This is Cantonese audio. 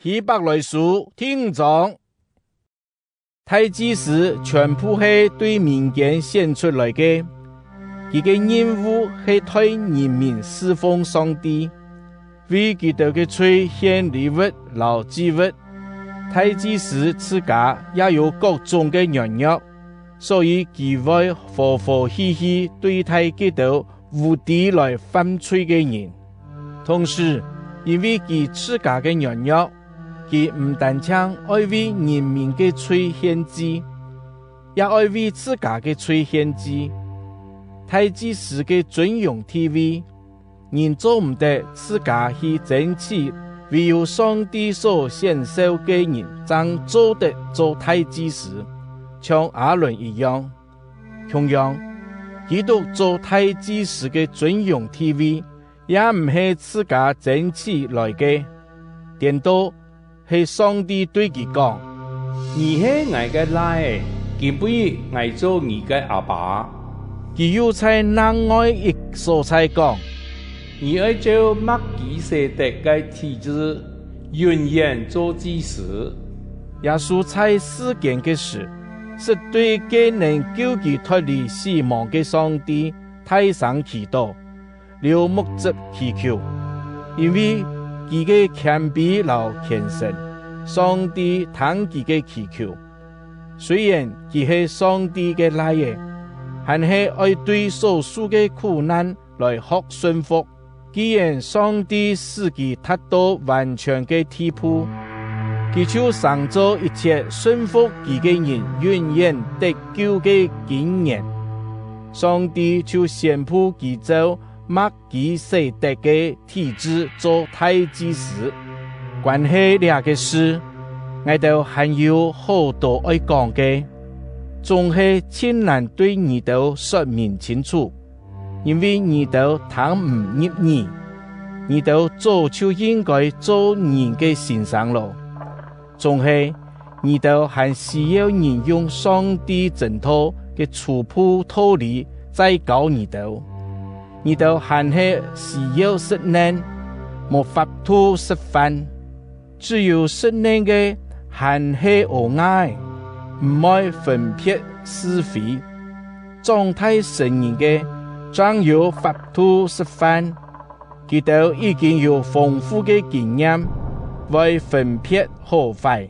希伯來書聽講，大祭司全部係對民間選出來嘅，佢嘅任務係替人民侍奉上帝，為佢哋嘅罪獻禮物和祭物。大祭司自家也有各種嘅軟弱，所以佢會和和氣氣對待佢哋無地來犯罪嘅人。同時，因為佢自家嘅軟弱，佢唔單止愛為人民嘅罪獻祭，也愛為自家嘅罪獻祭。大祭司嘅尊榮地位，人做唔得自家去爭取，唯有上帝所選召嘅人，才做得做大祭司，像亞倫一樣。同樣，基督做大祭司嘅尊榮地位，也唔係自家爭取來嘅，顛倒係上帝對佢講：你係我嘅仔，佢比我做你嘅阿爸。佢又在另外一所在講：你要照麥基洗德嘅體制，永遠做祭司。耶穌在世間嘅事，是對嘅能救佢脫離死亡嘅上帝太上祈禱，了目的祈求，因為佢嘅謙卑和虔誠，上帝聽佢嘅祈求。雖然佢係上帝嘅兒子，還係愛對所受嘅苦難來學順服。既然上帝使佢達到完全嘅地步，佢就上做一切順服佢嘅人永遠得救嘅經驗。上帝就宣布佢做麥基洗德嘅體制做大祭司。關係呢個事，我哋還有好多愛講嘅，總係千難對你哋說明清楚。因為你哋聽唔入耳，你哋早就應該做人嘅先生咯。仲係你哋還需要人用上帝正統嘅初步道理再教你哋。你哋還係需要實練，冇法度實範。只有實練嘅還係無愛，唔愛分別是非。狀態聖人嘅將有法度實範，佢哋已經有豐富嘅經驗，為分別好壞。